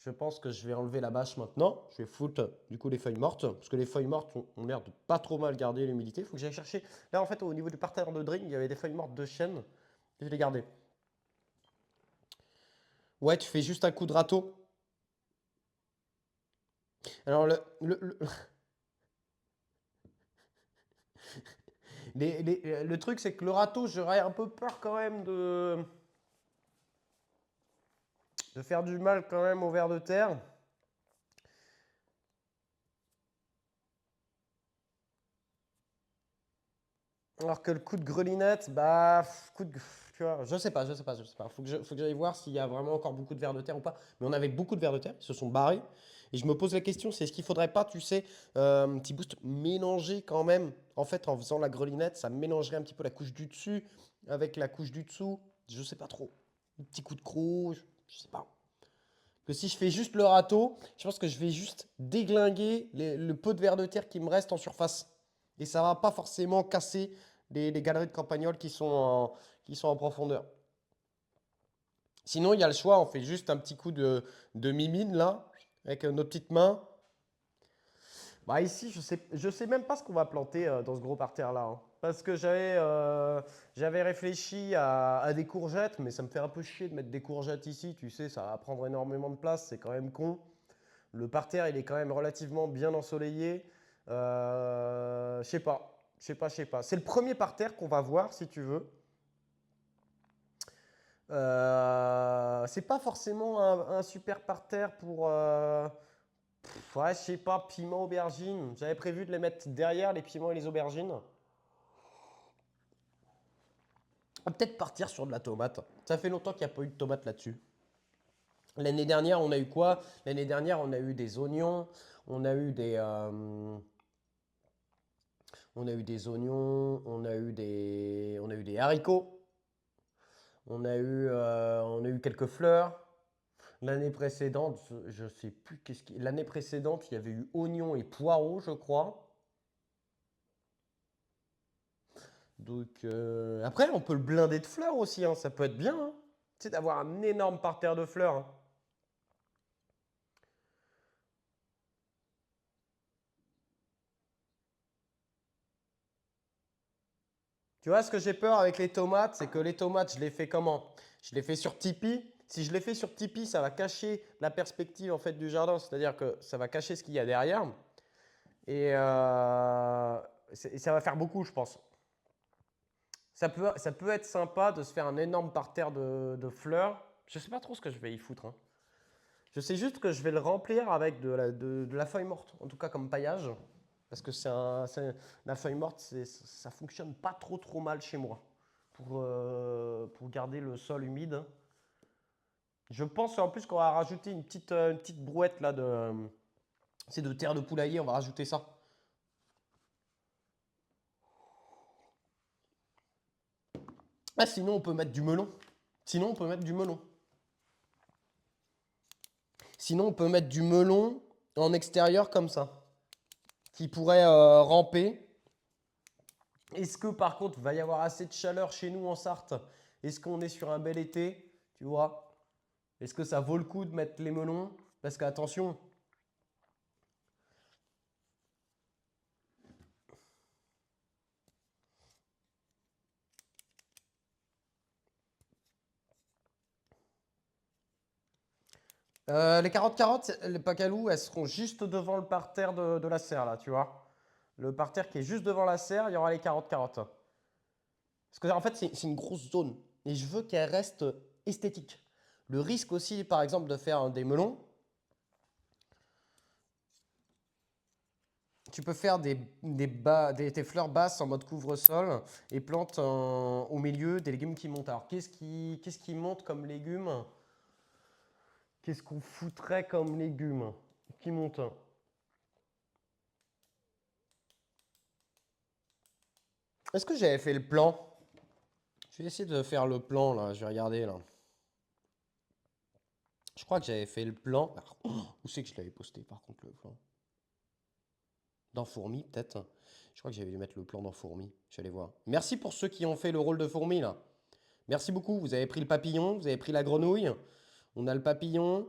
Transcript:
Je pense que je vais enlever la bâche maintenant. Je vais foutre du coup les feuilles mortes. Parce que les feuilles mortes ont l'air de pas trop mal garder l'humidité. Il faut que j'aille chercher. Là en fait au niveau du parterre de drink, il y avait des feuilles mortes de chêne. Je vais les garder. Ouais, tu fais juste un coup de râteau. Alors le truc c'est que le râteau, j'aurais un peu peur quand même de faire du mal quand même au ver de terre. Alors que le coup de grelinette, bah, tu vois, je sais pas. Faut que j'aille voir s'il y a vraiment encore beaucoup de vers de terre ou pas. Mais on avait beaucoup de vers de terre, ils se sont barrés. Et je me pose la question, c'est est-ce qu'il faudrait pas, tu sais, un petit boost mélanger quand même. En fait, en faisant la grelinette, ça mélangerait un petit peu la couche du dessus avec la couche du dessous. Je sais pas trop. Un petit coup de croc, je sais pas. Que si je fais juste le râteau, je pense que je vais juste déglinguer le peu de vers de terre qui me reste en surface. Et ça va pas forcément casser les galeries de campagnols qui sont en profondeur. Sinon, il y a le choix, on fait juste un petit coup de mimine là, avec nos petites mains. Bah ici, je sais même pas ce qu'on va planter dans ce gros parterre là, hein. Parce que j'avais réfléchi à des courgettes, mais ça me fait un peu chier de mettre des courgettes ici, tu sais, ça va prendre énormément de place, c'est quand même con. Le parterre, il est quand même relativement bien ensoleillé. Je sais pas, je sais pas, je sais pas. C'est le premier parterre qu'on va voir, si tu veux. C'est pas forcément un super parterre pour... ouais, je sais pas, piment, aubergine. J'avais prévu de les mettre derrière, les piments et les aubergines. On va peut-être partir sur de la tomate. Ça fait longtemps qu'il n'y a pas eu de tomate là-dessus. L'année dernière, on a eu quoi? L'année dernière, on a eu des oignons, on a eu on a eu des oignons, on a eu des haricots, on a eu quelques fleurs. L'année précédente, je sais plus qu'est-ce qui. L'année précédente, il y avait eu oignons et poireaux, je crois. Donc après, on peut le blinder de fleurs aussi, hein, ça peut être bien, hein. Tu sais, d'avoir un énorme parterre de fleurs, hein. Tu vois, ce que j'ai peur avec les tomates, c'est que les tomates, je les fais comment? Je les fais sur Tipeee. Si je les fais sur Tipeee, ça va cacher la perspective en fait du jardin, c'est-à-dire que ça va cacher ce qu'il y a derrière. Et ça va faire beaucoup, je pense. Ça peut être sympa de se faire un énorme parterre de fleurs. Je sais pas trop ce que je vais y foutre, hein. Je sais juste que je vais le remplir avec de la feuille morte, en tout cas comme paillage. Parce que la feuille morte, ça fonctionne pas trop mal chez moi pour garder le sol humide. Je pense en plus qu'on va rajouter une petite brouette là c'est de terre de poulailler, on va rajouter ça. Ah, sinon on peut mettre du melon. Sinon on peut mettre du melon. Sinon on peut mettre du melon en extérieur comme ça, qui pourrait ramper. Est-ce que par contre, va y avoir assez de chaleur chez nous en Sarthe? Est-ce qu'on est sur un bel été? Tu vois? Est-ce que ça vaut le coup de mettre les melons? Parce qu'attention, les carottes, les pacalous, elles seront juste devant le parterre de la serre, là, tu vois? Le parterre qui est juste devant la serre, il y aura les carottes. Parce que en fait, c'est une grosse zone. Et je veux qu'elle reste esthétique. Le risque aussi, par exemple, de faire des melons, tu peux faire des fleurs basses en mode couvre-sol et plantes au milieu des légumes qui montent. Alors, qu'est-ce qui monte comme légumes? Qu'est-ce qu'on foutrait comme légumes qui montent? Est-ce que j'avais fait le plan? Je vais essayer de faire le plan là. Je vais regarder là. Je crois que j'avais fait le plan. Ah, oh, où c'est que je l'avais posté par contre le plan? Dans Fourmi, peut-être. Je crois que j'avais dû mettre le plan dans Fourmi. Je vais aller voir. Merci pour ceux qui ont fait le rôle de Fourmi là. Merci beaucoup. Vous avez pris le papillon, vous avez pris la grenouille. On a le papillon.